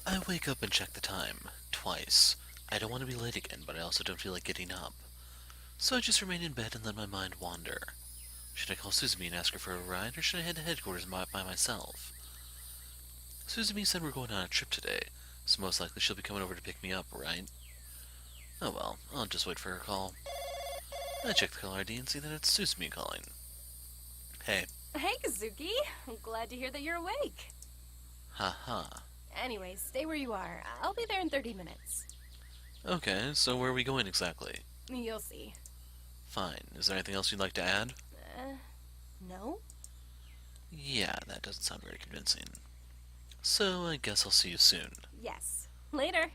I wake up and check the time, twice. I don't want to be late again, but I also don't feel like getting up. So I just remain in bed and let my mind wander. Should I call Suzumi and ask her for a ride, or should I head to headquarters by myself? Suzumi said we're going on a trip today, so most likely she'll be coming over to pick me up, right? Oh well, I'll just wait for her call. I check the caller ID and see that it's Suzumi calling. Hey. Hey, Kazuki. I'm glad to hear that you're awake. Haha. Anyways, stay where you are. I'll be there in 30 minutes. Okay, so where are we going exactly? You'll see. Fine. Is there anything else you'd like to add? Uh, no? Yeah, that doesn't sound very convincing. So I guess I'll see you soon. Yes. Later.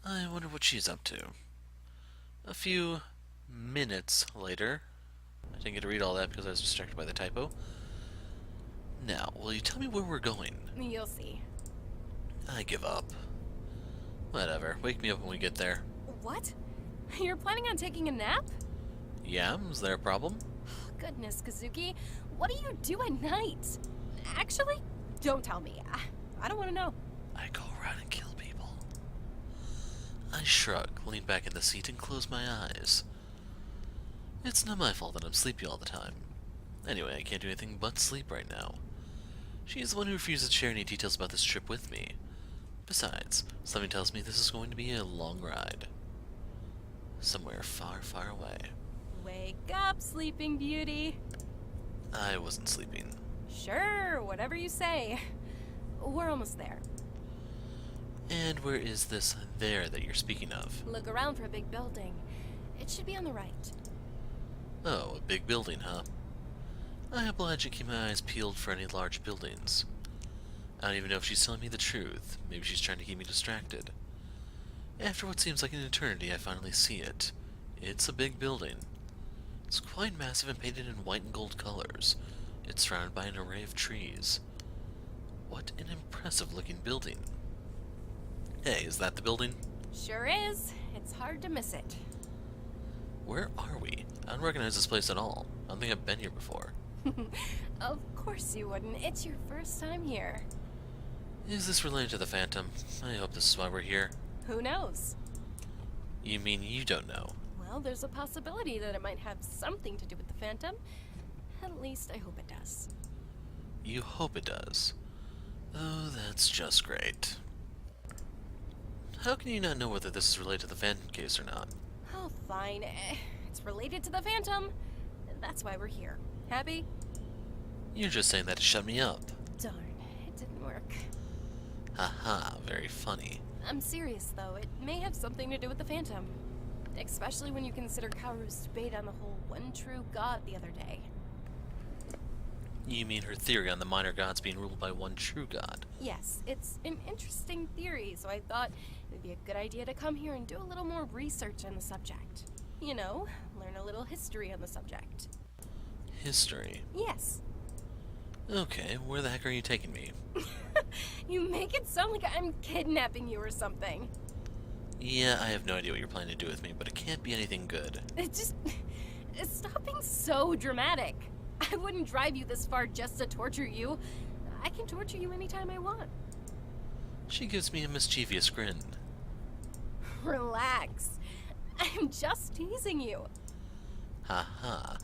I wonder what she's up to. A few minutes later. I didn't get to read all that because I was distracted by the typo. Now, will you tell me where we're going? You'll see. I give up. Whatever, wake me up when we get there. What? You're planning on taking a nap? Yeah, is there a problem? Goodness, Kazuki. What do you do at night? Actually, don't tell me. I don't want to know. I go around and kill people. I shrug, lean back in the seat, and close my eyes. It's not my fault that I'm sleepy all the time. Anyway, I can't do anything but sleep right now. She's the one who refuses to share any details about this trip with me. Besides, something tells me this is going to be a long ride. Somewhere far, far away. Wake up, Sleeping Beauty. I wasn't sleeping. Sure, whatever you say. We're almost there. And where is this there that you're speaking of? Look around for a big building. It should be on the right. Oh, a big building, huh? I oblige to keep my eyes peeled for any large buildings. I don't even know if she's telling me the truth. Maybe she's trying to keep me distracted. After what seems like an eternity, I finally see it. It's a big building. It's quite massive and painted in white and gold colors. It's surrounded by an array of trees. What an impressive looking building. Hey, is that the building? Sure is. It's hard to miss it. Where are we? I don't recognize this place at all. I don't think I've been here before. Of course you wouldn't. It's your first time here. Is this related to the Phantom? I hope this is why we're here. Who knows? You mean you don't know? Well, there's a possibility that it might have something to do with the Phantom. At least I hope it does. You hope it does. Oh, that's just great. How can you not know whether this is related to the Phantom case or not? Oh, fine. It's related to the Phantom. That's why we're here. Happy? You're just saying that to shut me up. Darn, it didn't work. Haha, very funny. I'm serious, though. It may have something to do with the Phantom. Especially when you consider Kaoru's debate on the whole one true god the other day. You mean her theory on the minor gods being ruled by one true god? Yes, it's an interesting theory, so I thought it'd be a good idea to come here and do a little more research on the subject. You know, learn a little history on the subject. History? Yes. Okay, where the heck are you taking me? You make it sound like I'm kidnapping you or something. Yeah, I have no idea what you're planning to do with me, but it can't be anything good. It just... Stop being so dramatic. I wouldn't drive you this far just to torture you. I can torture you anytime I want. She gives me a mischievous grin. Relax. I'm just teasing you. Haha.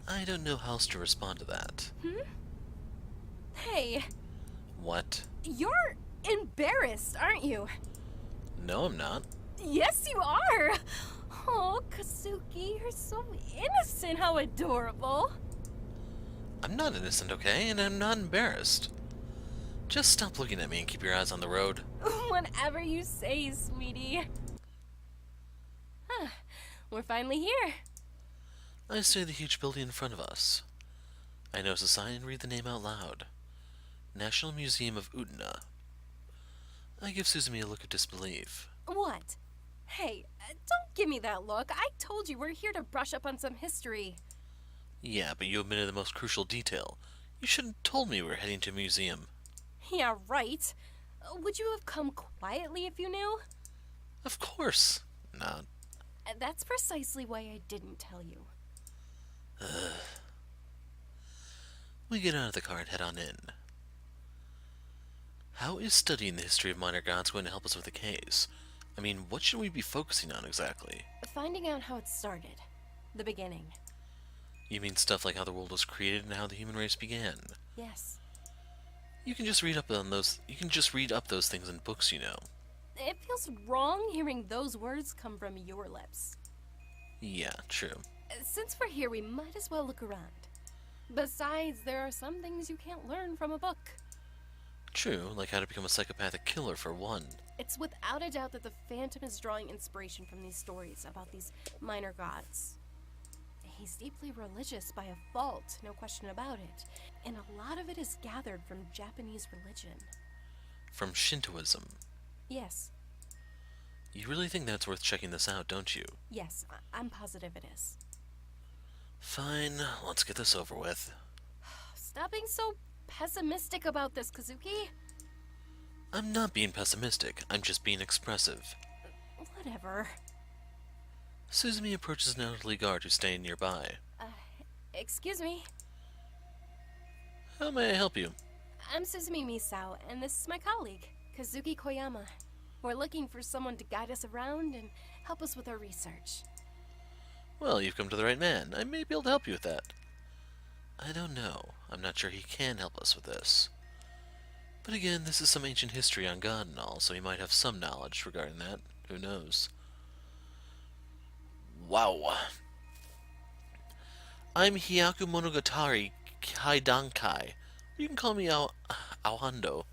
I don't know how else to respond to that. Hey, What? you're embarrassed, aren't you? No, I'm not. Yes, you are. Oh, Kazuki, you're so innocent. How adorable. I'm not innocent, okay? And I'm not embarrassed. Just stop looking at me and keep your eyes on the road. Whatever you say, sweetie. Huh, we're finally here. I see the huge building in front of us. I notice a sign and read the name out loud. National Museum of Utena. I give Suzumi a look of disbelief. What? Hey, don't give me that look. I told you we're here to brush up on some history. Yeah, but you omitted the most crucial detail. You should have told me we were heading to a museum. Yeah, right. Would you have come quietly if you knew? Of course not. That's precisely why I didn't tell you. We get out of the car and head on in. How is studying the history of minor gods going to help us with the case? I mean, what should we be focusing on exactly? Finding out how it started. The beginning. You mean stuff like how the world was created and how the human race began? Yes. You can just read up on those. You can just read up those things in books, you know. It feels wrong hearing those words come from your lips. Yeah, true. Since we're here, we might as well look around. Besides, there are some things you can't learn from a book. True, like how to become a psychopathic killer for one. It's without a doubt that the Phantom is drawing inspiration from these stories about these minor gods. He's deeply religious by a fault, no question about it. And a lot of it is gathered from Japanese religion. From Shintoism. Yes. You really think that's worth checking this out, don't you? Yes, I'm positive it is. Fine, let's get this over with. Stop being so pessimistic about this, Kazuki. I'm not being pessimistic, I'm just being expressive. Whatever. Suzumi approaches an elderly guard who's staying nearby. Excuse me. How may I help you? I'm Suzumi Misao, and this is my colleague, Kazuki Koyama. We're looking for someone to guide us around and help us with our research. Well, you've come to the right man. I may be able to help you with that. I don't know. I'm not sure he can help us with this. But again, this is some ancient history on God and all, so he might have some knowledge regarding that. Who knows? Wow. I'm Hyaku Monogatari Kaidankai. You can call me Aohando.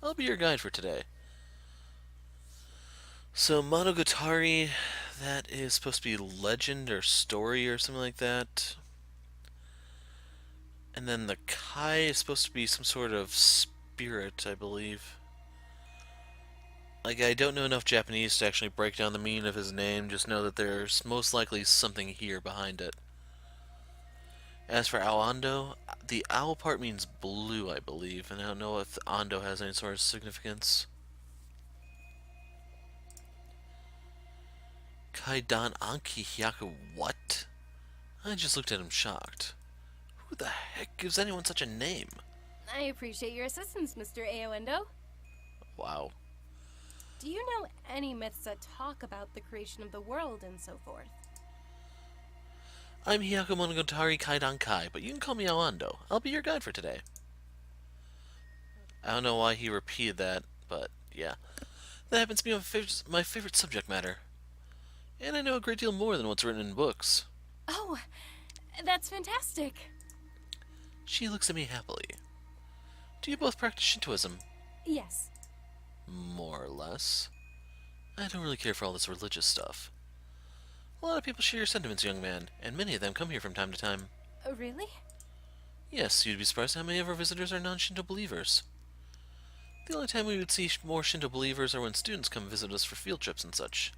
I'll be your guide for today. So Monogatari, that is supposed to be legend or story or something like that. And then the Kai is supposed to be some sort of spirit, I believe. Like, I don't know enough Japanese to actually break down the meaning of his name, just know that there's most likely something here behind it. As for Aoando, the owl part means blue, I believe, and I don't know if Ando has any sort of significance. Kaidan Anki Hyaku, what? I just looked at him shocked. Who the heck gives anyone such a name? I appreciate your assistance, Mr. Aoendo. Wow. Do you know any myths that talk about the creation of the world and so forth? I'm Hyaku Monogatari Kaidan Kai, but you can call me Aoando. I'll be your guide for today. I don't know why he repeated that, but yeah. That happens to be my favorite subject matter. And I know a great deal more than what's written in books. Oh, that's fantastic. She looks at me happily. Do you both practice Shintoism? Yes. More or less. I don't really care for all this religious stuff. A lot of people share your sentiments, young man, and many of them come here from time to time. Oh, really? Yes, you'd be surprised how many of our visitors are non-Shinto believers. The only time we would see more Shinto believers are when students come visit us for field trips and such.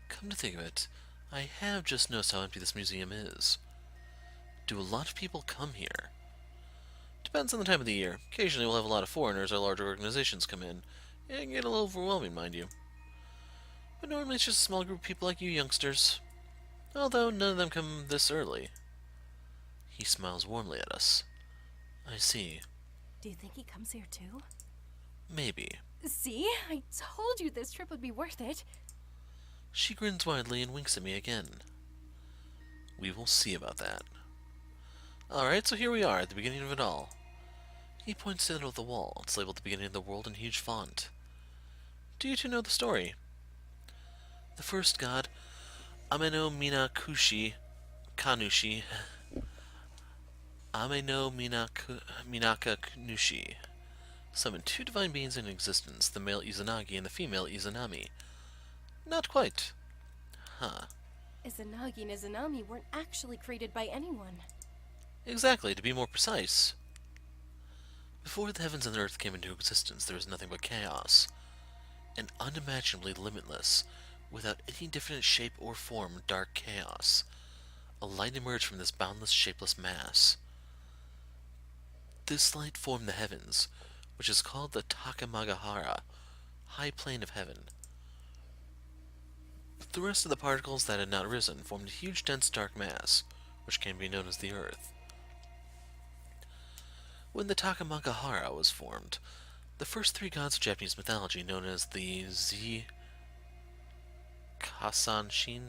Come to think of it, I have just noticed how empty this museum is. Do a lot of people come here? Depends on the time of the year. Occasionally we'll have a lot of foreigners or larger organizations come in. It can get a little overwhelming, mind you. But normally it's just a small group of people like you youngsters. Although none of them come this early. He smiles warmly at us. I see. Do you think he comes here too? Maybe. See? I told you this trip would be worth it. She grins widely and winks at me again. We will see about that. Alright, so here we are, at the beginning of it all. He points to the middle of the wall. It's labeled the beginning of the world in huge font. Do you two know the story? The first god, Ameno Minakushi Kanushi. Ameno Minaka Nushi summoned two divine beings into existence, the male Izanagi and the female Izanami. Not quite. Huh. Izanagi and Izanami weren't actually created by anyone. Exactly, to be more precise. Before the heavens and the earth came into existence, there was nothing but chaos. An unimaginably limitless, without any definite shape or form, dark chaos. A light emerged from this boundless, shapeless mass. This light formed the heavens, which is called the Takamagahara, high plane of heaven. The rest of the particles that had not risen formed a huge, dense, dark mass, which can be known as the earth. When the Takamagahara was formed, The first three gods of Japanese mythology, known as the Kasanshin,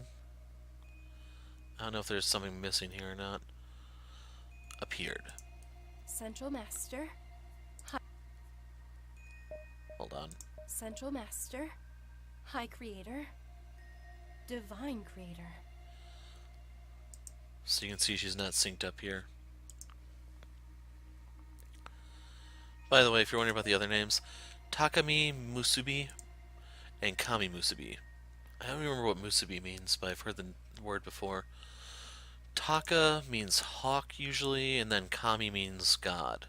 I don't know if there's something missing here or not, appeared. Central Master, Hold on. Central Master, High Creator, Divine Creator. So you can see she's not synced up here. By the way, if you're wondering about the other names, Takami Musubi and Kami Musubi. I don't remember what Musubi means, but I've heard the word before. Taka means hawk usually, and then Kami means god.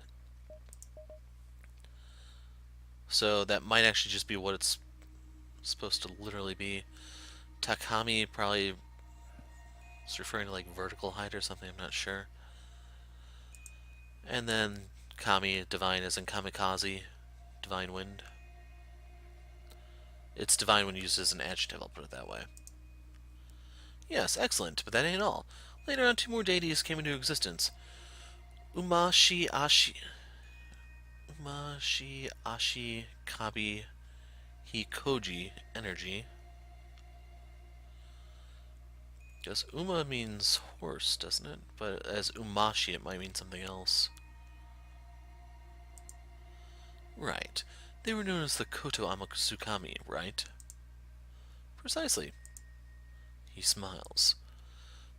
So that might actually just be what it's supposed to literally be. Takami probably is referring to like vertical height or something, I'm not sure. And then Kami, divine, as in kamikaze, divine wind. It's divine when used as an adjective, I'll put it that way. Yes, excellent, but that ain't all. Later on, two more deities came into existence. Umashi Ashi Kabi Hikoji energy. Because Uma means horse, doesn't it? But as Umashi, it might mean something else. Right. They were known as the Koto Amakusukami, right? Precisely. He smiles.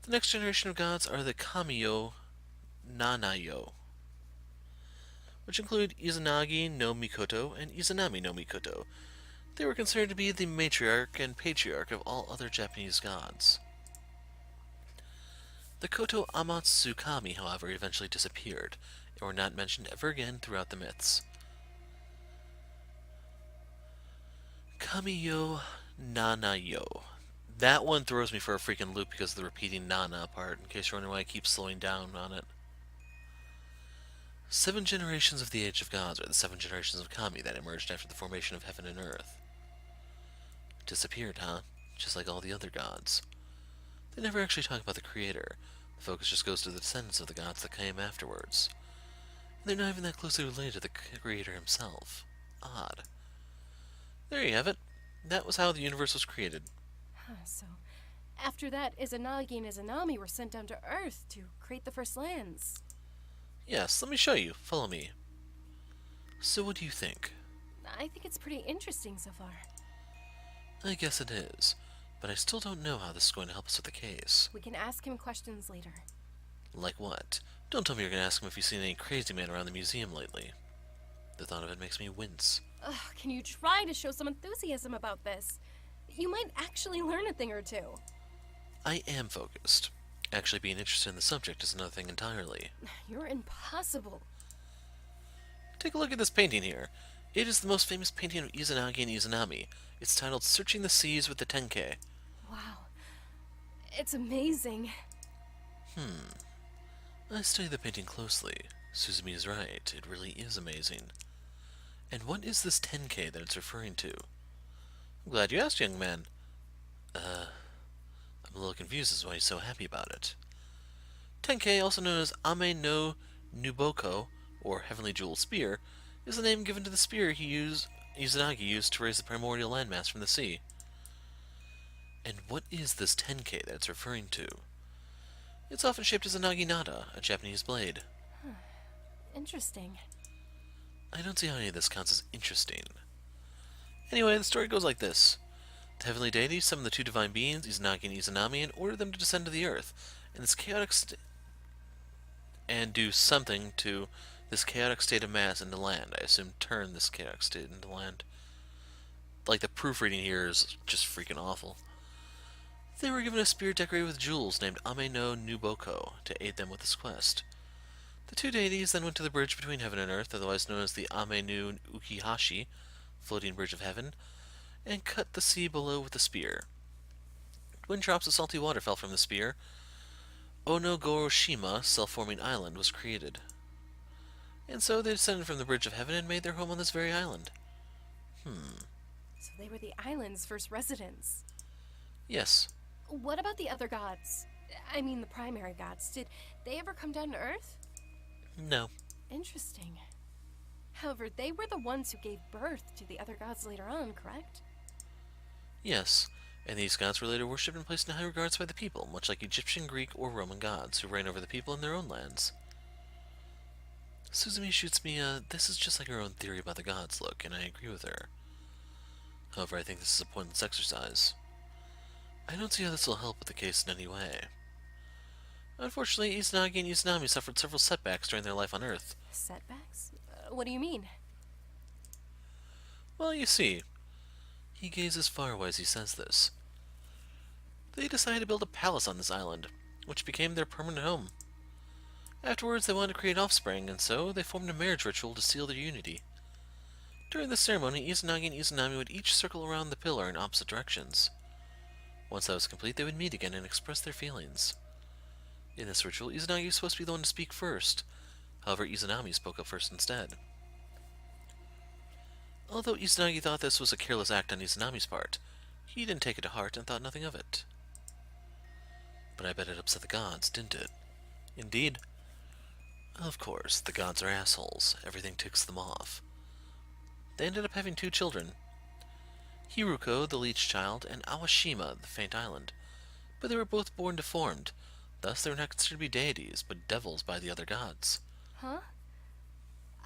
The next generation of gods are the Kamiyo Nanayo, which include Izanagi no Mikoto and Izanami no Mikoto. They were considered to be the matriarch and patriarch of all other Japanese gods. The Koto Amatsukami, however, eventually disappeared, and were not mentioned ever again throughout the myths. Kamiyo Nanayo. That one throws me for a freaking loop because of the repeating Nana part, in case you're wondering why I keep slowing down on it. 7 generations of the Age of Gods are the 7 generations of Kami that emerged after the formation of heaven and earth. Disappeared, huh? Just like all the other gods. They never actually talk about the creator. The focus just goes to the descendants of the gods that came afterwards. And they're not even that closely related to the creator himself. Odd. There you have it. That was how the universe was created. So, after that, Izanagi and Izanami were sent down to Earth to create the first lands. Yes, let me show you. Follow me. So what do you think? I think it's pretty interesting so far. I guess it is, but I still don't know how this is going to help us with the case. We can ask him questions later. Like what? Don't tell me you're going to ask him if he's seen any crazy man around the museum lately. The thought of it makes me wince. Ugh, can you try to show some enthusiasm about this? You might actually learn a thing or two. I am focused. Actually being interested in the subject is another thing entirely. You're impossible. Take a look at this painting here. It is the most famous painting of Izanagi and Izanami. It's titled Searching the Seas with the Tenkei. Wow. It's amazing. I study the painting closely. Suzumi is right. It really is amazing. And what is this Tenkei that it's referring to? I'm glad you asked, young man. I'm a little confused as to why he's so happy about it. Tenkei, also known as Ame no Nuboko, or Heavenly Jewel Spear, is the name given to the spear Izanagi used to raise the primordial landmass from the sea. And what is this Tenkei that it's referring to? It's often shaped as a naginata, a Japanese blade. Interesting. I don't see how any of this counts as interesting. Anyway, the story goes like this. The heavenly deities summon the two divine beings, Izanagi and Izanami, and order them to descend to the earth, and do something to this chaotic state of mass into land. I assume turn this chaotic state into land. Like, the proofreading here is just freaking awful. They were given a spear decorated with jewels named Ame no Nuboko to aid them with this quest. The two deities then went to the bridge between heaven and earth, otherwise known as the Ame no Ukihashi, floating bridge of heaven, and cut the sea below with the spear. When drops of salty water fell from the spear, Onogoroshima, self-forming island, was created. And so they descended from the bridge of heaven and made their home on this very island. So they were the island's first residents. Yes. What about the other gods? I mean, the primary gods. Did they ever come down to Earth? No. Interesting. However, they were the ones who gave birth to the other gods later on, correct? Yes, and these gods were later worshipped and placed in high regards by the people, much like Egyptian, Greek, or Roman gods, who reign over the people in their own lands. Suzumi shoots me this is just like her own theory about the gods look, and I agree with her. However, I think this is a pointless exercise. I don't see how this will help with the case in any way. Unfortunately, Izanagi and Izanami suffered several setbacks during their life on Earth. Setbacks? What do you mean? Well, you see, he gazes far away as he says this. They decided to build a palace on this island, which became their permanent home. Afterwards, they wanted to create offspring, and so they formed a marriage ritual to seal their unity. During this ceremony, Izanagi and Izanami would each circle around the pillar in opposite directions. Once that was complete, they would meet again and express their feelings. In this ritual, Izanagi was supposed to be the one to speak first. However, Izanami spoke up first instead. Although Izanagi thought this was a careless act on Izanami's part, he didn't take it to heart and thought nothing of it. But I bet it upset the gods, didn't it? Indeed. Of course, the gods are assholes. Everything ticks them off. They ended up having 2 children. Hiruko, the leech child, and Awashima, the faint island. But they were both born deformed. Thus, they were not considered to be deities, but devils by the other gods. Huh?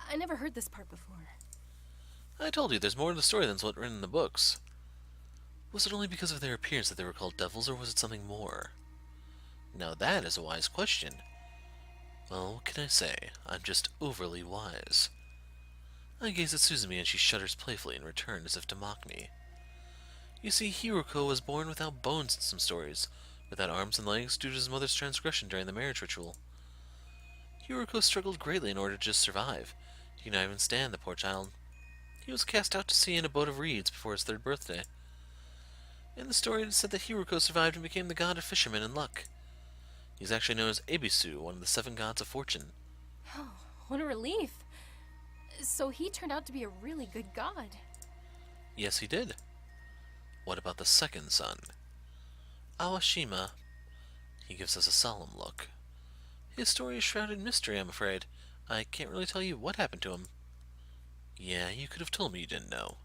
I never heard this part before. I told you, there's more to the story than what's written in the books. Was it only because of their appearance that they were called devils, or was it something more? Now that is a wise question. Well, what can I say? I'm just overly wise. I gaze at Suzumi and she shudders playfully in return as if to mock me. You see, Hiruko was born without bones in some stories, without arms and legs due to his mother's transgression during the marriage ritual. Hiruko struggled greatly in order to just survive. He could not even stand, the poor child. He was cast out to sea in a boat of reeds before his 3rd birthday. In the story, it is said that Hiruko survived and became the god of fishermen and luck. He's actually known as Ebisu, one of the 7 gods of fortune. Oh, what a relief. So he turned out to be a really good god. Yes, he did. What about the 2nd son? Awashima. He gives us a solemn look. His story is shrouded in mystery, I'm afraid. I can't really tell you what happened to him. Yeah, you could have told me you didn't know.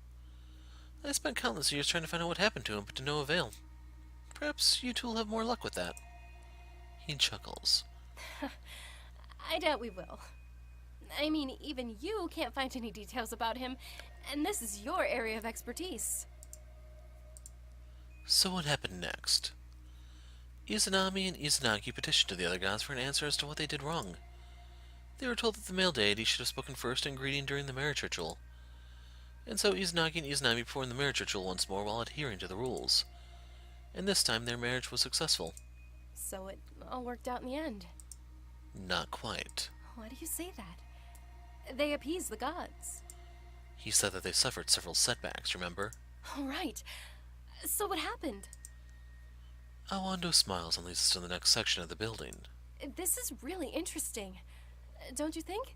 I spent countless years trying to find out what happened to him, but to no avail. Perhaps you two will have more luck with that. He chuckles. I doubt we will. I mean, even you can't find any details about him, and this is your area of expertise. So what happened next? Izanami and Izanagi petitioned to the other gods for an answer as to what they did wrong. They were told that the male deity should have spoken first in greeting during the marriage ritual. And so Izanagi and Izanami performed the marriage ritual once more while adhering to the rules. And this time their marriage was successful. So it all worked out in the end. Not quite. Why do you say that? They appeased the gods. He said that they suffered several setbacks, remember? All right. So what happened? Awando smiles and leads us to the next section of the building. This is really interesting. Don't you think?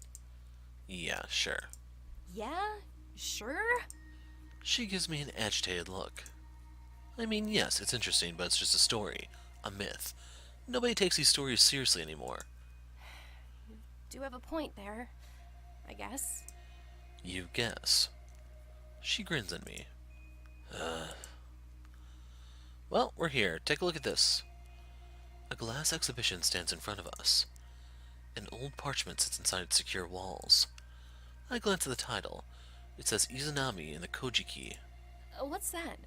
Yeah, sure. Yeah? Sure? She gives me an agitated look. I mean, yes, it's interesting, but it's just a story. A myth. Nobody takes these stories seriously anymore. Do have a point there, I guess. You guess. She grins at me. Well, we're here. Take a look at this. A glass exhibition stands in front of us. An old parchment sits inside its secure walls. I glance at the title. It says Izanami in the Koji key. What's that?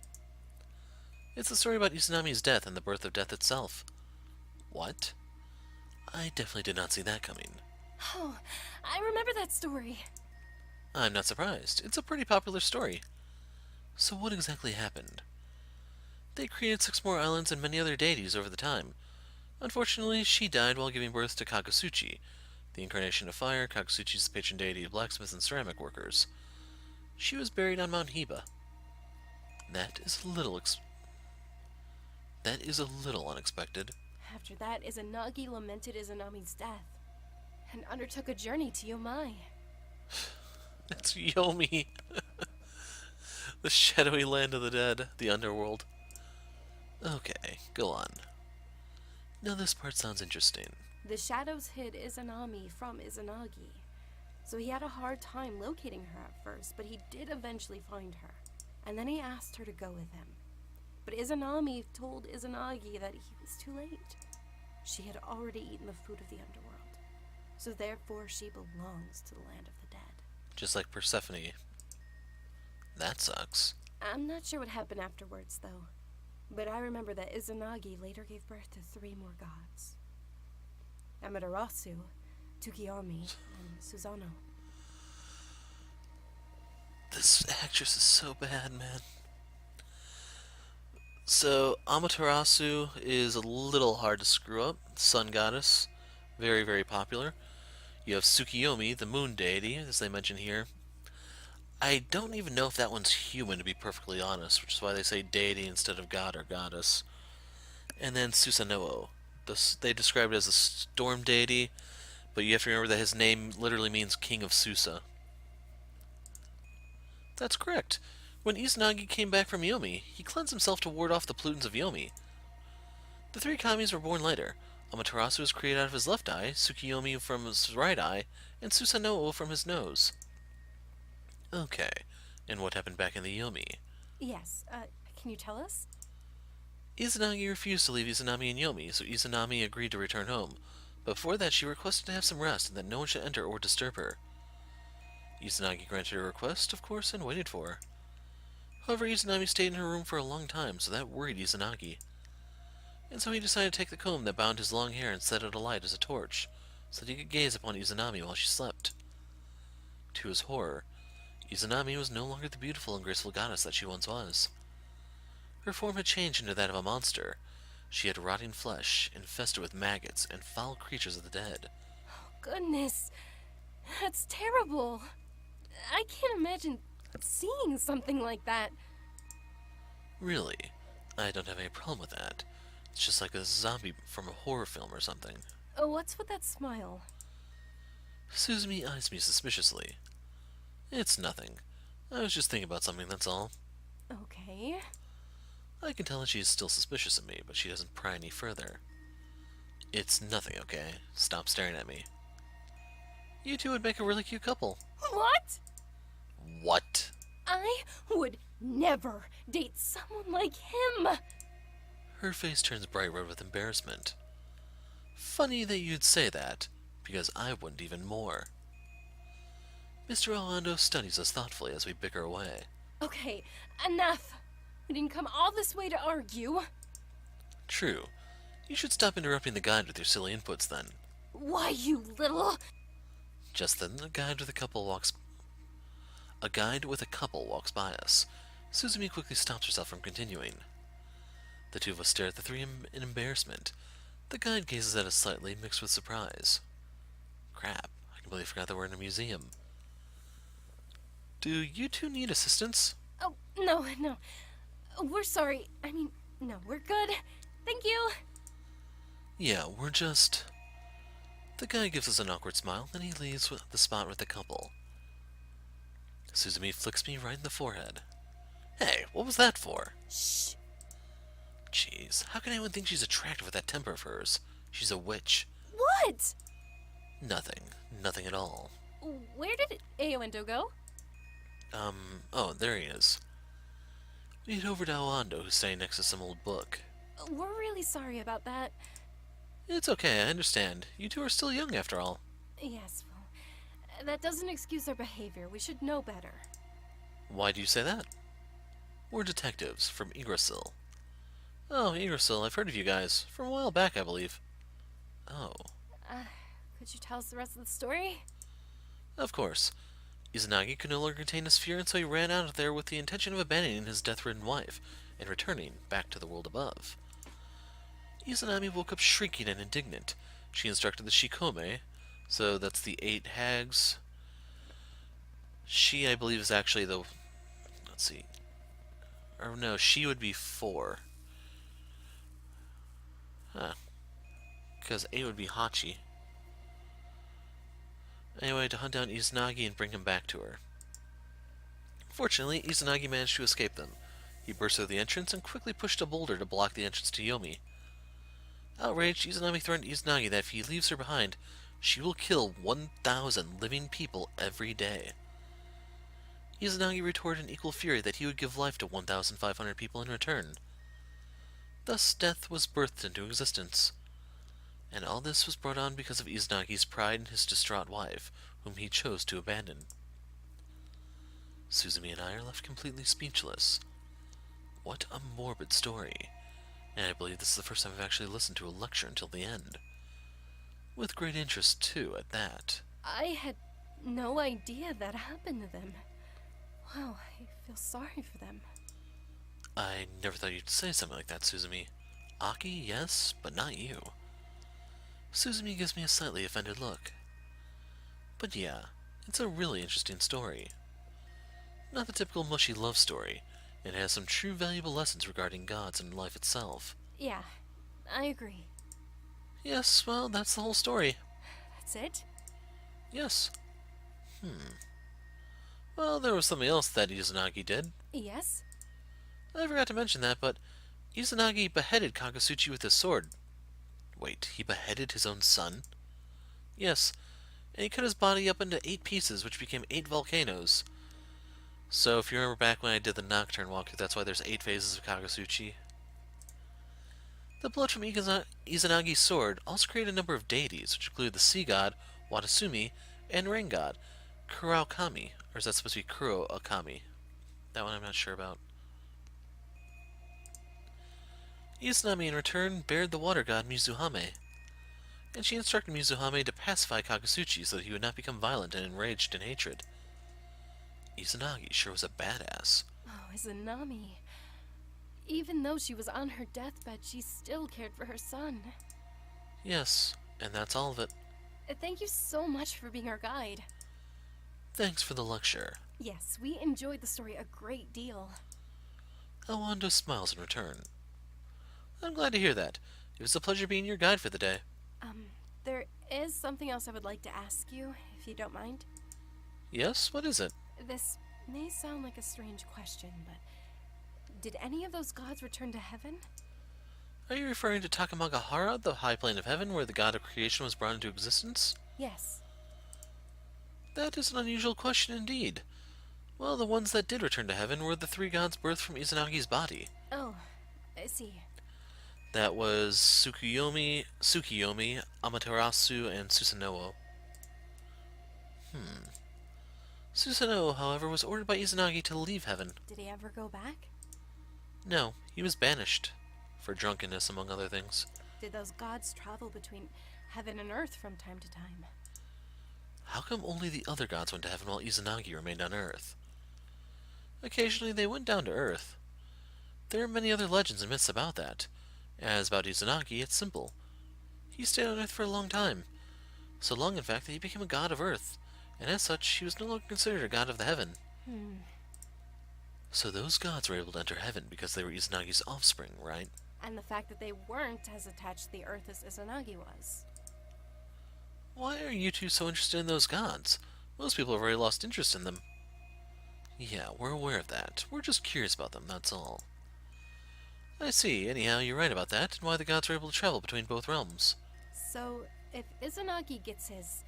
It's the story about Izanami's death and the birth of death itself. What? I definitely did not see that coming. Oh, I remember that story. I'm not surprised. It's a pretty popular story. So what exactly happened? They created 6 more islands and many other deities over the time. Unfortunately, she died while giving birth to Kagutsuchi, the incarnation of fire. Kagutsuchi is the patron deity of blacksmiths and ceramic workers. She was buried on Mount Hiba. That is a little unexpected. After that, Izanagi lamented Izanami's death and undertook a journey to Yomai. That's Yomi. The shadowy land of the dead, the underworld. Okay, go on. Now this part sounds interesting. The shadows hid Izanami from Izanagi. So he had a hard time locating her at first, but he did eventually find her. And then he asked her to go with him. But Izanami told Izanagi that he was too late. She had already eaten the food of the underworld. So therefore she belongs to the land of the dead. Just like Persephone. That sucks. I'm not sure what happened afterwards, though. But I remember that Izanagi later gave birth to 3 more gods. Amaterasu, Tsukiyomi, and Susanoo. This actress is so bad, man. So, Amaterasu is a little hard to screw up. Sun goddess. Very, very popular. You have Tsukiyomi, the moon deity, as they mention here. I don't even know if that one's human, to be perfectly honest, which is why they say deity instead of god or goddess. And then Susanoo. They describe it as a storm deity, but you have to remember that his name literally means King of Susa. That's correct. When Izanagi came back from Yomi, he cleansed himself to ward off the pollutants of Yomi. The 3 kamis were born later. Amaterasu was created out of his left eye, Tsukiyomi from his right eye, and Susanoo from his nose. Okay, and what happened back in the Yomi? Yes, can you tell us? Izanagi refused to leave Izanami in Yomi, so Izanami agreed to return home. But before that, she requested to have some rest and that no one should enter or disturb her. Izanagi granted her request, of course, and waited for her. However, Izanami stayed in her room for a long time, so that worried Izanagi. And so he decided to take the comb that bound his long hair and set it alight as a torch, so that he could gaze upon Izanami while she slept. To his horror, Izanami was no longer the beautiful and graceful goddess that she once was. Her form had changed into that of a monster. She had rotting flesh, infested with maggots and foul creatures of the dead. Goodness, that's terrible. I can't imagine seeing something like that. Really? I don't have any problem with that. It's just like a zombie from a horror film or something. Oh, what's with that smile? Suzumi eyes me suspiciously. It's nothing. I was just thinking about something, that's all. Okay. I can tell that she is still suspicious of me, but she doesn't pry any further. It's nothing, okay? Stop staring at me. You two would make a really cute couple. What? What? I would never date someone like him. Her face turns bright red with embarrassment. Funny that you'd say that, because I wouldn't even more. Mr. Orlando studies us thoughtfully as we bicker away. Okay, enough. We didn't come all this way to argue. True. You should stop interrupting the guide with your silly inputs then. Why, you little... Just then, a guide with a couple walks by us. Suzumi quickly stops herself from continuing. The two of us stare at the 3 in embarrassment. The guide gazes at us slightly, mixed with surprise. Crap, I completely forgot that we're in a museum. Do you two need assistance? Oh, no. We're sorry. No, we're good. Thank you. Yeah, we're just... The guy gives us an awkward smile, then he leaves the spot with the couple. Suzumi flicks me right in the forehead. Hey, what was that for? Shh. Jeez, how can anyone think she's attractive with that temper of hers? She's a witch. What? Nothing at all. Where did Aoendo go? Oh, there he is. We head over to Aoando, who's standing next to some old book. We're really sorry about that. It's okay, I understand. You two are still young after all. Yes, well, that doesn't excuse our behavior. We should know better. Why do you say that? We're detectives from Yggdrasil. Oh, Yggdrasil, I've heard of you guys. From a while back, I believe. Oh. Could you tell us the rest of the story? Of course. Izanagi could no longer contain his fear, and so he ran out of there with the intention of abandoning his death-ridden wife and returning back to the world above. Izanami woke up shrieking and indignant. She instructed the Shikome, so that's the 8 hags. She, I believe, is actually the... Let's see. Or no, she would be 4. Huh. Because 8 would be Hachi. Anyway, to hunt down Izanagi and bring him back to her. Fortunately, Izanagi managed to escape them. He burst through the entrance and quickly pushed a boulder to block the entrance to Yomi. Outraged, Izanami threatened Izanagi that if he leaves her behind, She will kill 1,000 living people every day. Izanagi retorted in equal fury that he would give life to 1,500 people in return. Thus death was birthed into existence. And all this was brought on because of Izanagi's pride in his distraught wife, whom he chose to abandon. Suzumi and I are left completely speechless. What a morbid story. And I believe this is the first time I've actually listened to a lecture until the end. With great interest, too, at that. I had no idea that happened to them. Wow, I feel sorry for them. I never thought you'd say something like that, Suzumi. Aki, yes, but not you. Suzumi gives me a slightly offended look. But yeah, it's a really interesting story. Not the typical mushy love story. It has some true valuable lessons regarding gods and life itself. Yeah, I agree. Yes, well, that's the whole story. That's it? Yes. Well, there was something else that Izanagi did. Yes? I forgot to mention that, but Izanagi beheaded Kagasuchi with his sword. Wait, he beheaded his own son? Yes, and he cut his body up into 8 pieces, which became 8 volcanoes. So if you remember back when I did the Nocturne walkthrough, that's why there's 8 phases of Kagasuchi. The blood from Izanagi's sword also created a number of deities, which include the sea god, Watasumi, and rain god, Kuraokami. Or is that supposed to be Kuroakami? That one I'm not sure about. Izanami in return bared the water god Mizuhame, and she instructed Mizuhame to pacify Kagasuchi so that he would not become violent and enraged in hatred. Izanagi sure was a badass. Oh, Izanami. Even though she was on her deathbed, she still cared for her son. Yes, and that's all of it. Thank you so much for being our guide. Thanks for the lecture. Yes, we enjoyed the story a great deal. Awando smiles in return. I'm glad to hear that. It was a pleasure being your guide for the day. There is something else I would like to ask you, if you don't mind. Yes, what is it? This may sound like a strange question, but did any of those gods return to heaven? Are you referring to Takamagahara, the high plane of heaven where the god of creation was brought into existence? Yes. That is an unusual question indeed. Well, the ones that did return to heaven were the 3 gods birthed from Izanagi's body. Oh, I see. That was Tsukuyomi, Amaterasu, and Susanoo. Susanoo, however, was ordered by Izanagi to leave heaven. Did he ever go back? No, he was banished. For drunkenness, among other things. Did those gods travel between heaven and earth from time to time? How come only the other gods went to heaven while Izanagi remained on earth? Occasionally they went down to earth. There are many other legends and myths about that. As about Izanagi, it's simple. He stayed on earth for a long time. So long, in fact, that he became a god of earth. And as such, he was no longer considered a god of the heaven. So those gods were able to enter heaven because they were Izanagi's offspring, right? And the fact that they weren't as attached to the earth as Izanagi was. Why are you two so interested in those gods? Most people have already lost interest in them. Yeah, we're aware of that. We're just curious about them, that's all. I see. Anyhow, you're right about that, and why the gods are able to travel between both realms. So, if Izanagi gets his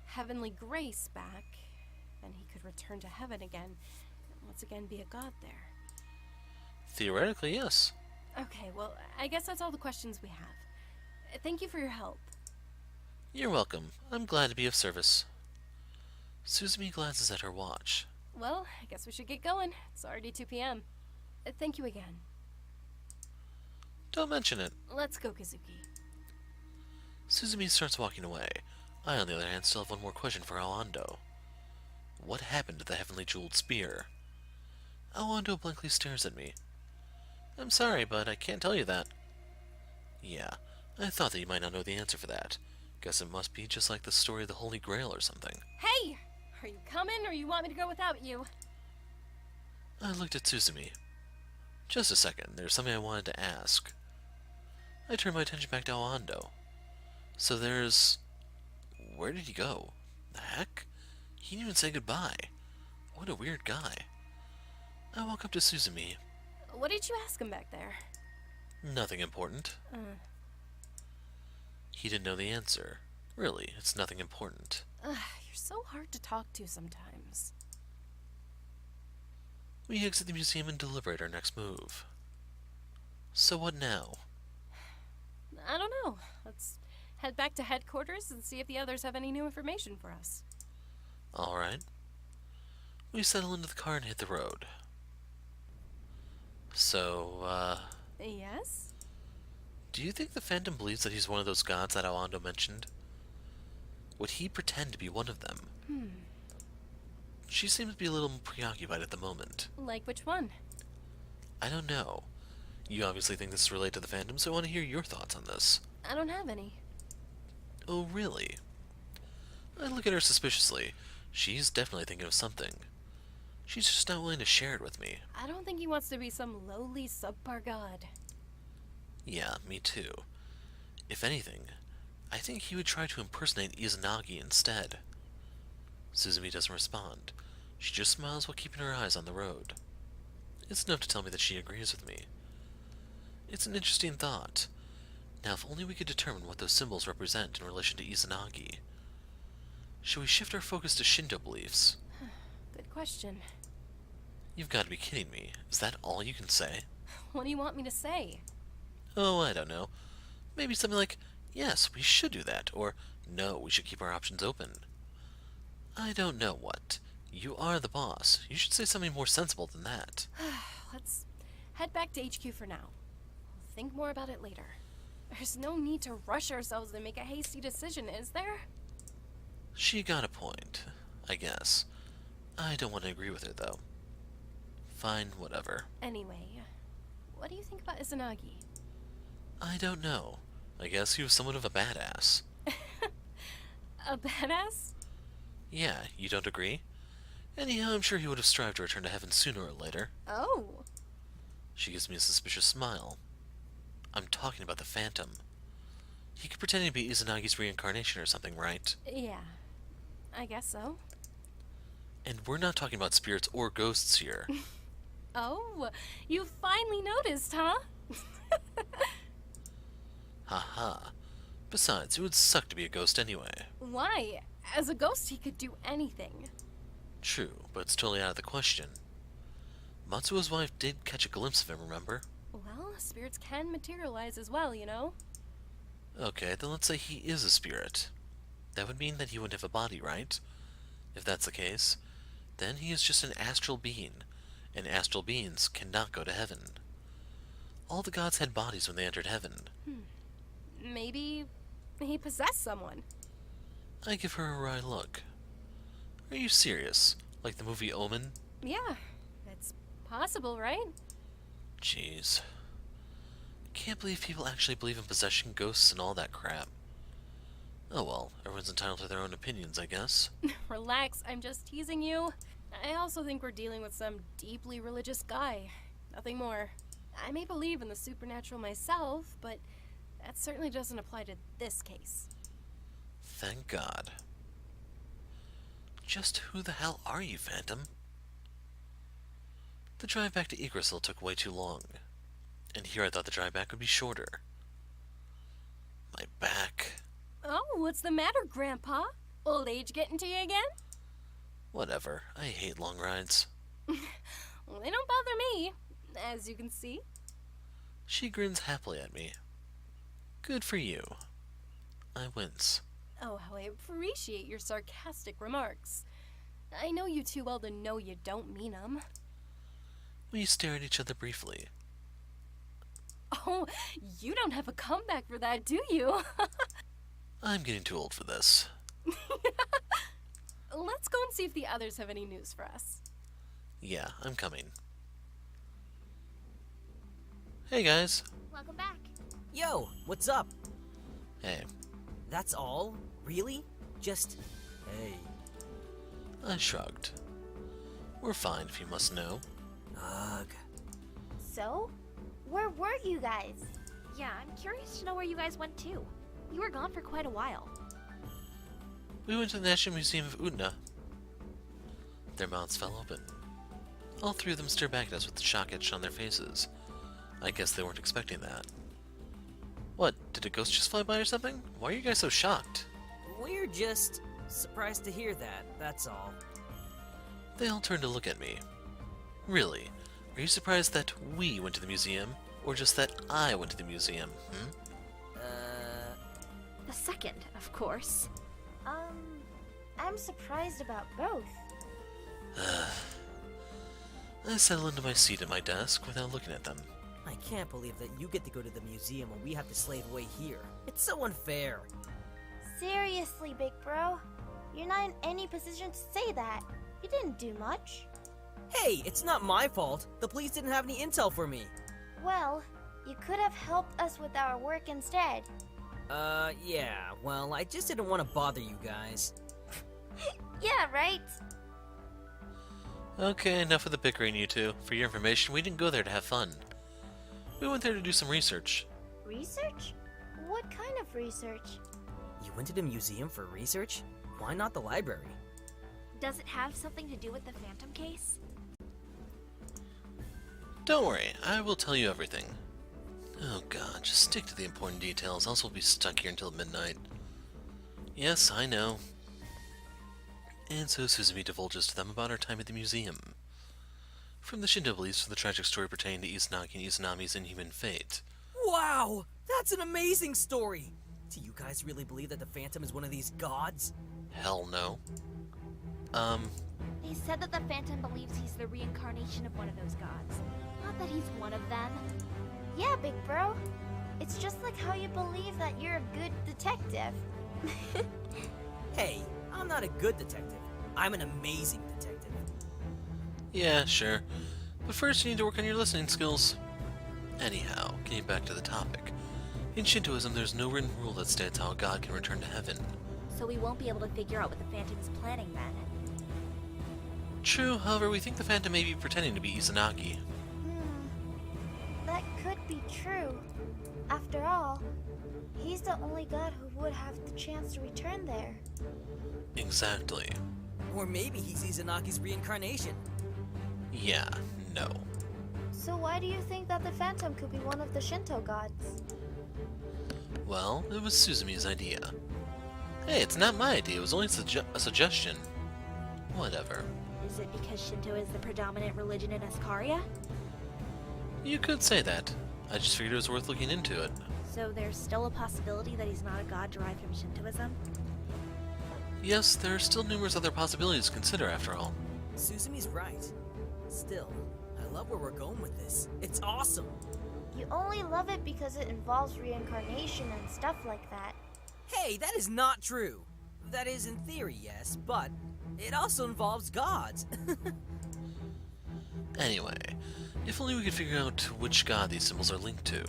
heavenly grace back, then he could return to heaven again, and once again be a god there. Theoretically, yes. Okay, well, I guess that's all the questions we have. Thank you for your help. You're welcome. I'm glad to be of service. Suzumi glances at her watch. Well, I guess we should get going. It's already 2 p.m. Thank you again. Don't mention it. Let's go, Kazuki. Suzumi starts walking away. I, on the other hand, still have one more question for Awando. What happened to the heavenly jeweled spear? Awando blankly stares at me. I'm sorry, but I can't tell you that. Yeah, I thought that you might not know the answer for that. Guess it must be just like the story of the Holy Grail or something. Hey! Are you coming, or you want me to go without you? I looked at Suzumi. Just a second, there's something I wanted to ask. I turned my attention back to Awando. So there's... Where did he go? The heck? He didn't even say goodbye. What a weird guy. I walk up to Suzumi. What did you ask him back there? Nothing important. He didn't know the answer. Really, it's nothing important. Ugh, you're so hard to talk to sometimes. We exit the museum and deliberate our next move. So what now? I don't know. Let's head back to headquarters and see if the others have any new information for us. Alright. We settle into the car and hit the road. So, Yes? do you think the Phantom believes that he's one of those gods that Awando mentioned? Would he pretend to be one of them? She seems to be a little preoccupied at the moment. Like which one? I don't know. You obviously think this is related to the Phantom, so I want to hear your thoughts on this. I don't have any. Oh, really? I look at her suspiciously. She's definitely thinking of something. She's just not willing to share it with me. I don't think he wants to be some lowly subpar god. Yeah, me too. If anything, I think he would try to impersonate Izanagi instead. Suzumi doesn't respond. She just smiles while keeping her eyes on the road. It's enough to tell me that she agrees with me. It's an interesting thought. Now, if only we could determine what those symbols represent in relation to Izanagi. Should we shift our focus to Shinto beliefs? Good question. You've got to be kidding me. Is that all you can say? What do you want me to say? Oh, I don't know. Maybe something like, yes, we should do that, or no, we should keep our options open. I don't know what. You are the boss. You should say something more sensible than that. Let's head back to HQ for now. We'll think more about it later. There's no need to rush ourselves and make a hasty decision, is there? She got a point, I guess. I don't want to agree with her, though. Fine, whatever. Anyway, what do you think about Izanagi? I don't know. I guess he was somewhat of a badass. A badass? Yeah, you don't agree? Anyhow, I'm sure he would have strived to return to heaven sooner or later. Oh. She gives me a suspicious smile. I'm talking about the Phantom. He could pretend to be Izanagi's reincarnation or something, right? Yeah, I guess so. And we're not talking about spirits or ghosts here. Oh, you finally noticed, huh? Haha. Besides, it would suck to be a ghost anyway. Why? As a ghost, he could do anything. True, but it's totally out of the question. Matsuo's wife did catch a glimpse of him, remember? Well, spirits can materialize as well, you know? Okay, then let's say he is a spirit. That would mean that he wouldn't have a body, right? If that's the case, then he is just an astral being, and astral beings cannot go to heaven. All the gods had bodies when they entered heaven. Maybe he possessed someone. I give her a wry look. Are you serious? Like the movie Omen? Yeah, it's possible, right? Jeez. Can't believe people actually believe in possession, ghosts, and all that crap. Oh well, everyone's entitled to their own opinions, I guess. Relax, I'm just teasing you. I also think we're dealing with some deeply religious guy. Nothing more. I may believe in the supernatural myself, but that certainly doesn't apply to this case. Thank God. Just who the hell are you, Phantom? The drive back to Yggdrasil took way too long, and here I thought the drive back would be shorter. My back. Oh, what's the matter, Grandpa? Old age getting to you again? Whatever, I hate long rides. Well, they don't bother me, as you can see. She grins happily at me. Good for you. I wince. Oh, how I appreciate your sarcastic remarks. I know you too well to know you don't mean them. We stare at each other briefly. Oh, you don't have a comeback for that, do you? I'm getting too old for this. Let's go and see if the others have any news for us. Yeah, I'm coming. Hey guys. Welcome back. Yo, what's up? Hey. That's all? Really? Just... hey. I shrugged. We're fine, if you must know. Ugh. So, where were you guys? Yeah, I'm curious to know where you guys went to. You were gone for quite a while. We went to the National Museum of Utna. Their mouths fell open. All three of them stared back at us with the shock etched on their faces. I guess they weren't expecting that. What, did a ghost just fly by or something? Why are you guys so shocked? We're just surprised to hear that, that's all. They all turned to look at me. Really, are you surprised that we went to the museum, or just that I went to the museum, The second, of course. I'm surprised about both. I settle into my seat at my desk without looking at them. I can't believe that you get to go to the museum when we have to slave away here. It's so unfair. Seriously, big bro. You're not in any position to say that. You didn't do much. Hey, it's not my fault. The police didn't have any intel for me. Well, you could have helped us with our work instead. Yeah, well, I just didn't want to bother you guys. Yeah, right? Okay, enough of the bickering, you two. For your information, we didn't go there to have fun. We went there to do some research. Research? What kind of research? You went to the museum for research? Why not the library? Does it have something to do with the Phantom case? Don't worry, I will tell you everything. Oh god, just stick to the important details, else we'll be stuck here until midnight. Yes, I know. And so Suzumi divulges to them about her time at the museum. From the Shinto beliefs to the tragic story pertaining to Izanagi and Izanami's inhuman fate. Wow! That's an amazing story! Do you guys really believe that the Phantom is one of these gods? Hell no. They said that the Phantom believes he's the reincarnation of one of those gods. Not that he's one of them. Yeah, big bro. It's just like how you believe that you're a good detective. Hey, I'm not a good detective. I'm an amazing detective. Yeah, sure. But first you need to work on your listening skills. Anyhow, getting back to the topic. In Shintoism, there's no written rule that states how a god can return to heaven. So we won't be able to figure out what the Phantom is planning then. True, however, we think the Phantom may be pretending to be Izanagi. That could be true. After all, he's the only god who would have the chance to return there. Exactly. Or maybe he's Izanagi's reincarnation. Yeah, no. So why do you think that the Phantom could be one of the Shinto gods? Well, it was Suzumi's idea. Hey, it's not my idea, it was only a suggestion. Whatever. Is it because Shinto is the predominant religion in Ascaria? You could say that. I just figured it was worth looking into it. So there's still a possibility that he's not a god derived from Shintoism? Yes, there are still numerous other possibilities to consider after all. Suzumi's right. Still, I love where we're going with this. It's awesome! You only love it because it involves reincarnation and stuff like that. Hey, that is not true! That is in theory, yes, but it also involves gods. Anyway, if only we could figure out which god these symbols are linked to.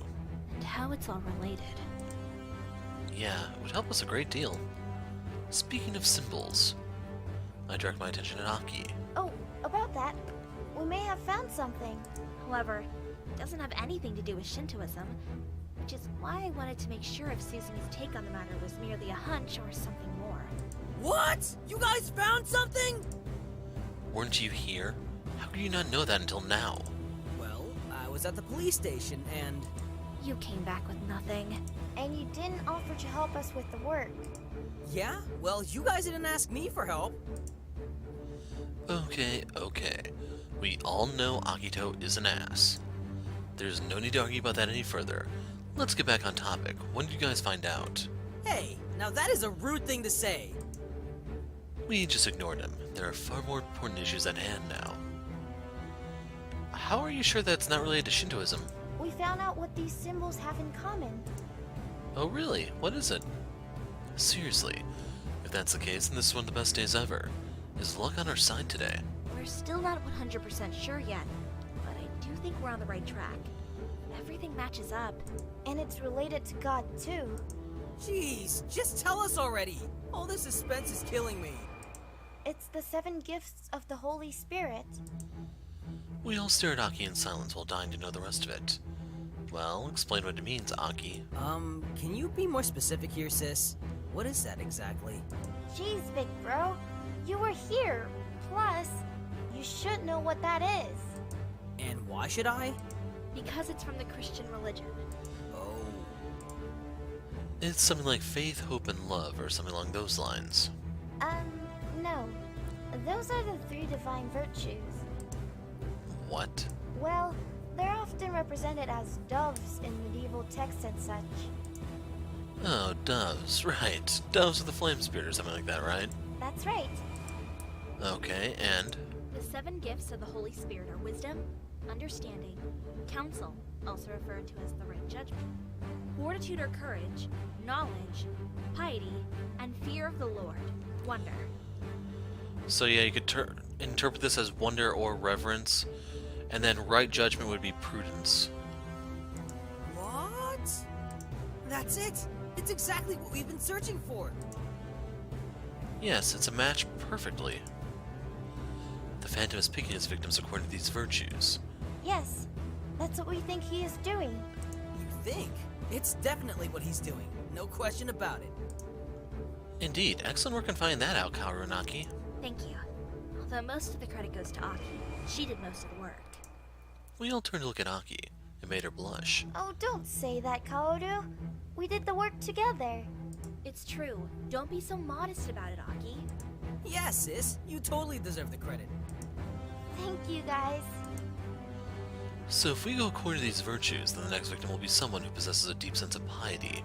And how it's all related. Yeah, it would help us a great deal. Speaking of symbols, I direct my attention at Aki. Oh, about that, we may have found something. However, it doesn't have anything to do with Shintoism, which is why I wanted to make sure if Suzumi's take on the matter was merely a hunch or something more. What? You guys found something? Weren't you here? How could you not know that until now? Well, I was at the police station and... You came back with nothing. And you didn't offer to help us with the work. Yeah? Well, you guys didn't ask me for help. Okay. We all know Akito is an ass. There's no need to argue about that any further. Let's get back on topic. When did you guys find out? Hey, now that is a rude thing to say. We just ignored him. There are far more important issues at hand now. How are you sure that's not related to Shintoism? We found out what these symbols have in common. Oh really? What is it? Seriously, if that's the case, then this is one of the best days ever. Is luck on our side today? We're still not 100% sure yet, but I do think we're on the right track. Everything matches up. And it's related to God, too. Jeez, just tell us already. All this suspense is killing me. It's the 7 gifts of the Holy Spirit. We all stare at Aki in silence while dying to know the rest of it. Well, explain what it means, Aki. Can you be more specific here, sis? What is that exactly? Jeez, big bro. You were here. Plus, you should know what that is. And why should I? Because it's from the Christian religion. Oh. It's something like faith, hope, and love, or something along those lines. No. Those are the three divine virtues. What? Well, they're often represented as doves in medieval texts and such. Oh, doves, right. Doves with the flame spirit or something like that, right? That's right. Okay, and? The 7 gifts of the Holy Spirit are wisdom, understanding, counsel, also referred to as the right judgment, fortitude or courage, knowledge, piety, and fear of the Lord, wonder. So yeah, you could interpret this as wonder or reverence, and then right judgment would be prudence. What? That's it! It's exactly what we've been searching for! Yes, it's a match perfectly. The Phantom is picking his victims according to these virtues. Yes, that's what we think he is doing. You think? It's definitely what he's doing. No question about it. Indeed, excellent work in finding that out, Kaoru. Thank you. Although most of the credit goes to Aki. She did most of the work. We all turned to look at Aki. It made her blush. Oh, don't say that, Kaoru. We did the work together. It's true. Don't be so modest about it, Aki. Yeah, sis. You totally deserve the credit. Thank you, guys. So if we go according to these virtues, then the next victim will be someone who possesses a deep sense of piety.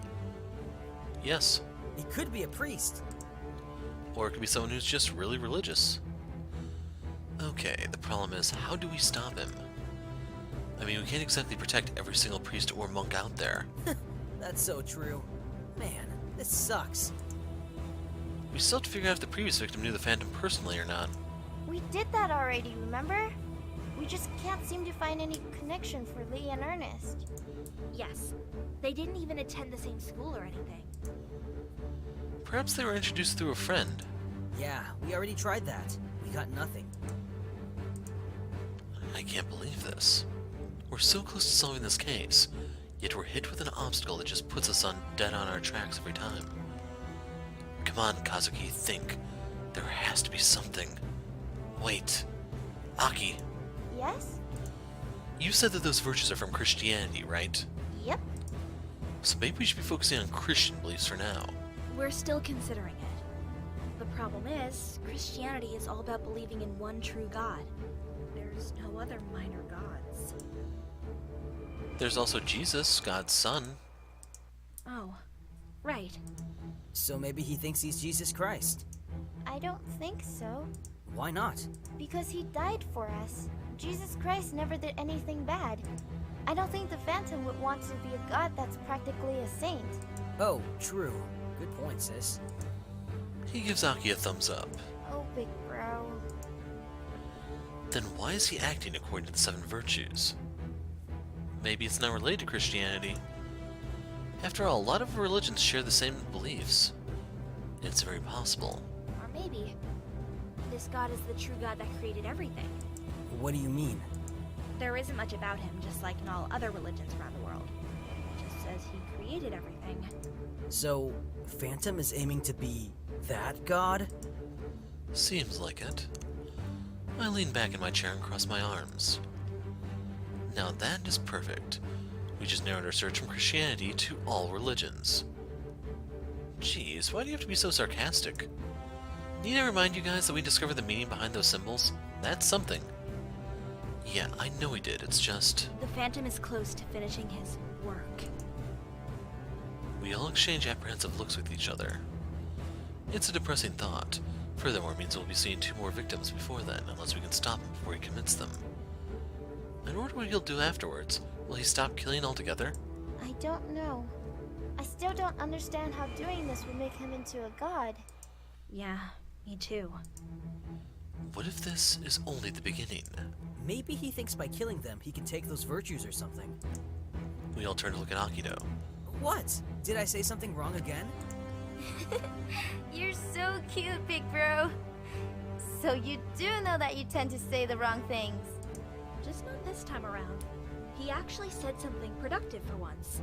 Yes. He could be a priest. Or it could be someone who's just really religious. Okay, the problem is, how do we stop him? I mean, we can't exactly protect every single priest or monk out there. That's so true. Man, this sucks. We still have to figure out if the previous victim knew the Phantom personally or not. We did that already, remember? We just can't seem to find any connection for Lee and Ernest. Yes. They didn't even attend the same school or anything. Perhaps they were introduced through a friend. Yeah, we already tried that. We got nothing. I can't believe this. We're so close to solving this case, yet we're hit with an obstacle that just puts us dead on our tracks every time. Come on, Kazuki, think. There has to be something. Wait. Aki, Yes? you said that those virtues are from Christianity, right? Yep. So maybe we should be focusing on Christian beliefs for now. We're still considering it. The problem is, Christianity is all about believing in one true God. There's no other minor gods. There's also Jesus, God's son. Oh, right. So maybe he thinks he's Jesus Christ. I don't think so. Why not? Because he died for us. Jesus Christ never did anything bad. I don't think the Phantom would want to be a god that's practically a saint. Oh, true. Good point, sis. He gives Aki a thumbs up. Oh, big bro. Then why is he acting according to the 7 virtues? Maybe it's not related to Christianity. After all, a lot of religions share the same beliefs. It's very possible. Or maybe this god is the true god that created everything. What do you mean? There isn't much about him, just like in all other religions around the world. It just says he created everything. So, Phantom is aiming to be that god? Seems like it. I lean back in my chair and cross my arms. Now that is perfect. We just narrowed our search from Christianity to all religions. Jeez, why do you have to be so sarcastic? Need I remind you guys that we discovered the meaning behind those symbols? That's something. Yeah, I know he did, it's just... The Phantom is close to finishing his work. We all exchange apprehensive looks with each other. It's a depressing thought. Furthermore, it means we'll be seeing 2 more victims before then, unless we can stop him before he commits them. I wonder what he'll do afterwards. Will he stop killing altogether? I don't know. I still don't understand how doing this would make him into a god. Yeah, me too. What if this is only the beginning? Maybe he thinks by killing them he can take those virtues or something. We all turn to look at Akido. What? Did I say something wrong again? You're so cute, big bro. So you do know that you tend to say the wrong things. Just not this time around. He actually said something productive for once.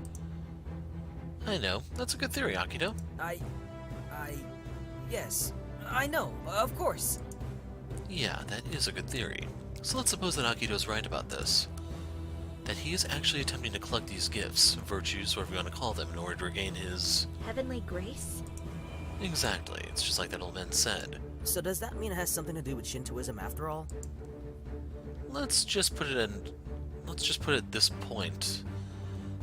I know, that's a good theory, Akido. Yes, I know, of course. Yeah, that is a good theory. So let's suppose that Akido's right about this. that he is actually attempting to collect these gifts, virtues, whatever you want to call them, in order to regain his... Heavenly grace? Exactly, it's just like that old man said. So does that mean it has something to do with Shintoism after all? Let's just put it at this point.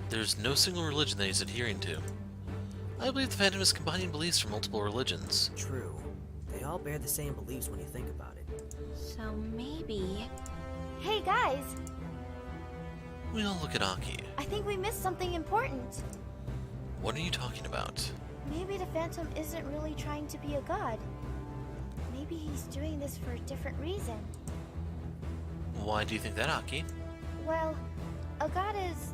There's no single religion that he's adhering to. I believe the Phantom is combining beliefs from multiple religions. True. They all bear the same beliefs when you think about it. So maybe... Hey guys, We all look at Aki. I think we missed something important. What are you talking about? Maybe the Phantom isn't really trying to be a god. Maybe he's doing this for a different reason. Why do you think that, Aki? Well, a god is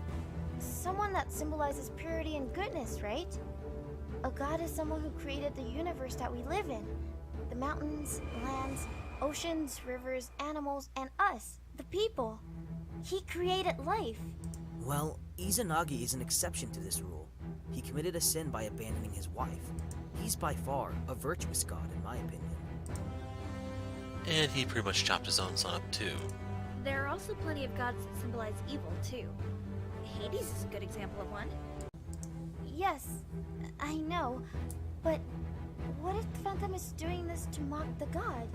someone that symbolizes purity and goodness, right? A god is someone who created the universe that we live in. The mountains, lands, oceans, rivers, animals, and us, the people. He created life. Well, Izanagi is an exception to this rule. He committed a sin by abandoning his wife. He's by far a virtuous god, in my opinion. And he pretty much chopped his own son up too. There are also plenty of gods that symbolize evil, too. Hades is a good example of one. Yes, I know, but what if the Phantom is doing this to mock the god?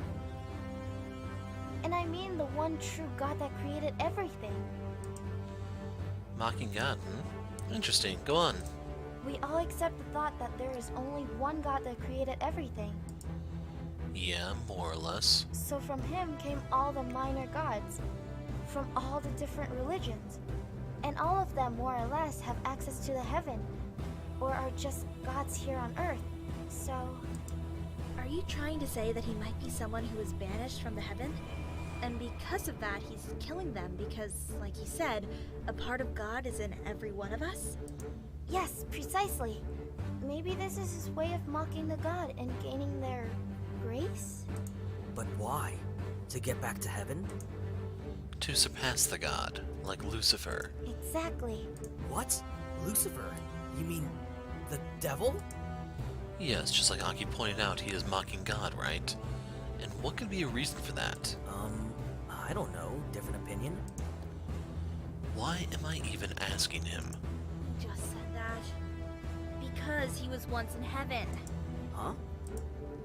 And I mean the one true god that created everything. Mocking God, hmm? Interesting. Go on. We all accept the thought that there is only one god that created everything. Yeah, more or less. So from him came all the minor gods, from all the different religions. And all of them, more or less, have access to the heaven, or are just gods here on Earth. So, Are you trying to say that he might be someone who was banished from the heaven? And because of that, he's killing them because, like he said, a part of God is in every one of us? yes, precisely. Maybe this is his way of mocking the god and gaining their grace? But why? To get back to heaven? To surpass the god, like Lucifer. Exactly. What? Lucifer? You mean the devil? Yes, just like Aki pointed out, he is mocking God, right? And what could be a reason for that? I don't know. Different opinion? Why am I even asking him? Just said that. Because he was once in heaven. Huh?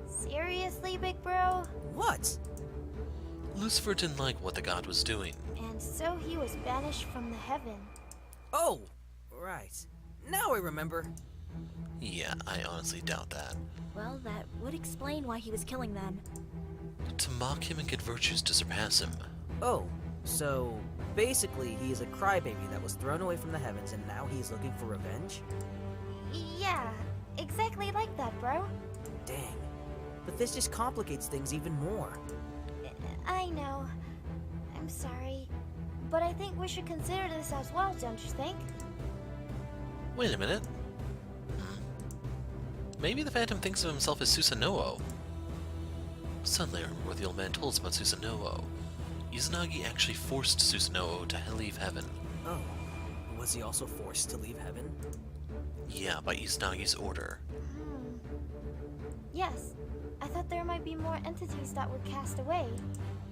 Seriously, big bro? What? Lucifer didn't like what the god was doing. And so he was banished from the heaven. Oh, right. Now I remember. Yeah, I honestly doubt that. Well, that would explain why he was killing them. To mock him and get virtues to surpass him. Oh, so basically he is a crybaby that was thrown away from the heavens and now he's looking for revenge? Yeah, exactly like that, bro. Dang. But this just complicates things even more. I know. I'm sorry. But I think we should consider this as well, don't you think? Wait a minute. Maybe the Phantom thinks of himself as Susanoo. Suddenly I remember what the old man told us about Susanoo. Izanagi actually forced Susanoo to leave heaven. Oh, was he also forced to leave heaven? Yeah, by Izanagi's order. Yes. I thought there might be more entities that were cast away.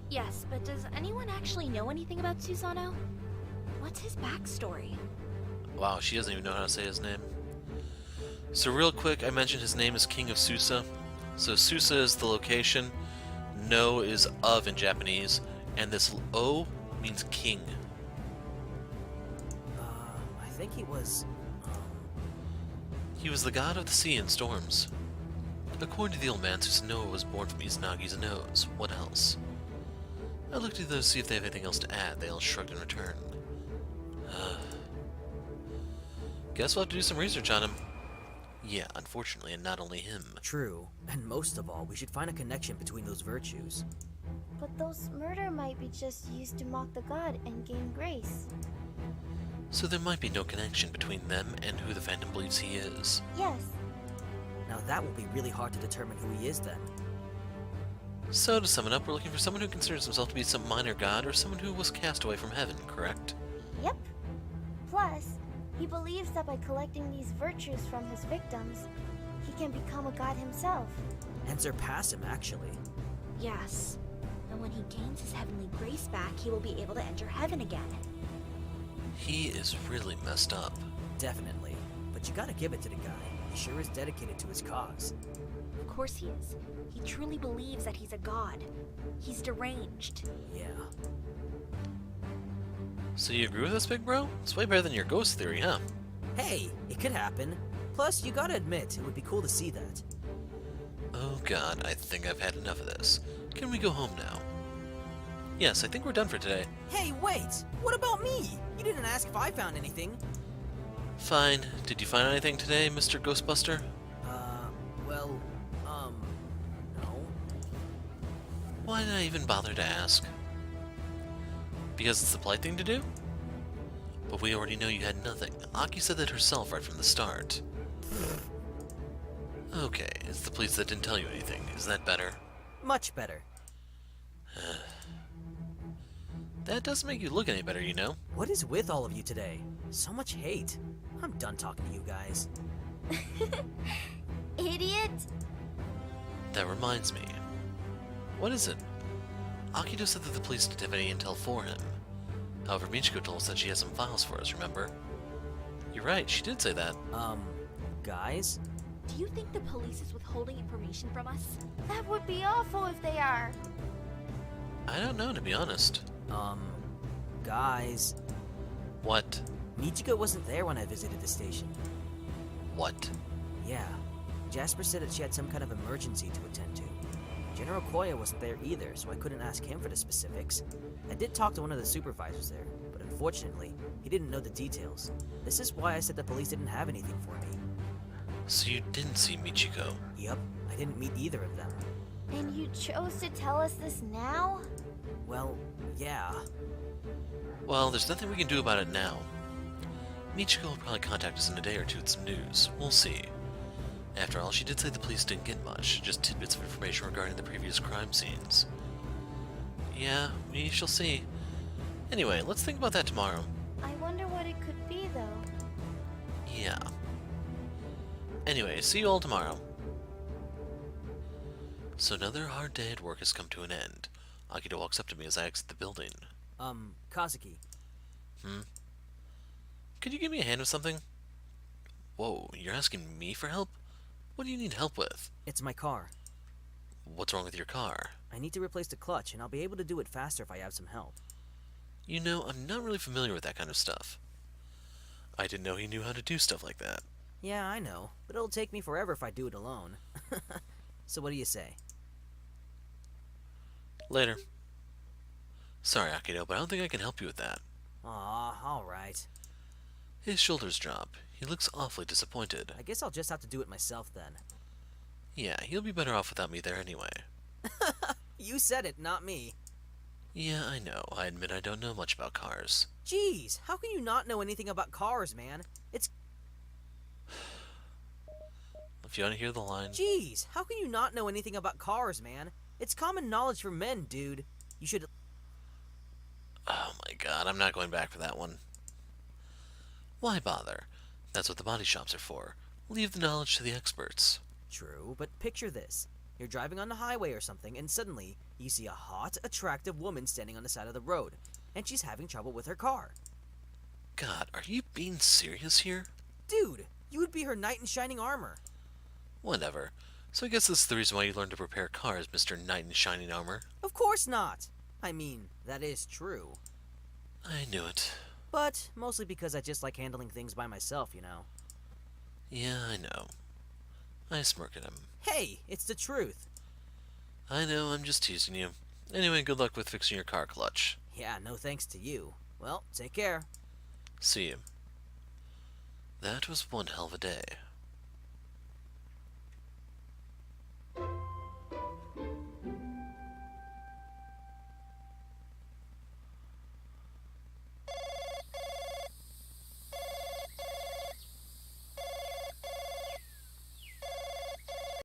Yes, but does anyone actually know anything about Susanoo? What's his backstory? Wow, she doesn't even know how to say his name. So real quick, I mentioned his name is King of Susa. So Susa is the location, No is of in Japanese, and this O means king. I think he was, He was the god of the sea and storms. According to the old man, Susanoo was born from Izanagi's nose. What else? I looked at those to see if they have anything else to add. They all shrugged in return. Guess we'll have to do some research on him. Yeah, unfortunately, and not only him. True, and most of all, we should find a connection between those virtues. But those murder might be just used to mock the god and gain grace. So there might be no connection between them and who the Phantom believes he is. Yes. Now that will be really hard to determine who he is then. So to sum it up, we're looking for someone who considers himself to be some minor god or someone who was cast away from heaven, correct? Yep. Plus, he believes that by collecting these virtues from his victims, he can become a god himself. And surpass him, actually. Yes. And when he gains his heavenly grace back, he will be able to enter heaven again. He is really messed up. Definitely. But you gotta give it to the guy. He sure is dedicated to his cause. Of course he is. He truly believes that he's a god. He's deranged. Yeah. So you agree with us, big bro? It's way better than your ghost theory, huh? Hey, it could happen. Plus, you gotta admit, it would be cool to see that. Oh god, I think I've had enough of this. Can we go home now? Yes, I think we're done for today. Hey, wait! What about me? You didn't ask if I found anything. Fine. Did you find anything today, Mr. Ghostbuster? Well, no. Why did I even bother to ask? Because it's the polite thing to do? But we already know you had nothing. Aki said that herself right from the start. Okay, it's the police that didn't tell you anything. Is that better? Much better. That doesn't make you look any better, you know? What is with all of you today? So much hate. I'm done talking to you guys. Idiot! That reminds me. What is it? Akito said that the police didn't have any intel for him. However, Michiko told us that she has some files for us, remember? You're right, she did say that. Guys? Do you think the police is withholding information from us? That would be awful if they are. I don't know, to be honest. Guys. What? Michiko wasn't there when I visited the station. What? Yeah. Jasper said that she had some kind of emergency to attend to. General Koya wasn't there either, so I couldn't ask him for the specifics. I did talk to one of the supervisors there, but unfortunately, he didn't know the details. This is why I said the police didn't have anything for me. So you didn't see Michiko? Yep, I didn't meet either of them. And you chose to tell us this now? Well, yeah. Well, there's nothing we can do about it now. Michiko will probably contact us in a day or two with some news. We'll see. After all, she did say the police didn't get much, just tidbits of information regarding the previous crime scenes. Yeah, we shall see. Anyway, let's think about that tomorrow. I wonder what it could be, though. Yeah. Anyway, see you all tomorrow. So another hard day at work has come to an end. Akito walks up to me as I exit the building. Kazuki. Could you give me a hand with something? Whoa, you're asking me for help? What do you need help with? It's my car. What's wrong with your car? I need to replace the clutch, and I'll be able to do it faster if I have some help. You know, I'm not really familiar with that kind of stuff. I didn't know he knew how to do stuff like that. Yeah, I know, but it'll take me forever if I do it alone. So what do you say? Later. Sorry, Akito, but I don't think I can help you with that. Aw, alright. His shoulders drop. He looks awfully disappointed. I guess I'll just have to do it myself then. Yeah, he'll be better off without me there anyway. You said it, not me. Yeah, I know. I admit I don't know much about cars. Jeez, how can you not know anything about cars, man? If you want to hear the line... Jeez, how can you not know anything about cars, man? It's common knowledge for men, dude. You should... Oh my god, I'm not going back for that one. Why bother? That's what the body shops are for. Leave the knowledge to the experts. True, but picture this. You're driving on the highway or something, and suddenly, you see a hot, attractive woman standing on the side of the road, and she's having trouble with her car. God, are you being serious here? Dude, you would be her knight in shining armor. Whatever. So I guess this is the reason why you learned to repair cars, Mr. Knight in Shining Armor. Of course not. I mean, that is true. I knew it. But mostly because I just like handling things by myself, you know. Yeah, I know. I smirk at him. Hey, it's the truth. I know, I'm just teasing you. Anyway, good luck with fixing your car clutch. Yeah, no thanks to you. Well, take care. See you. That was one hell of a day.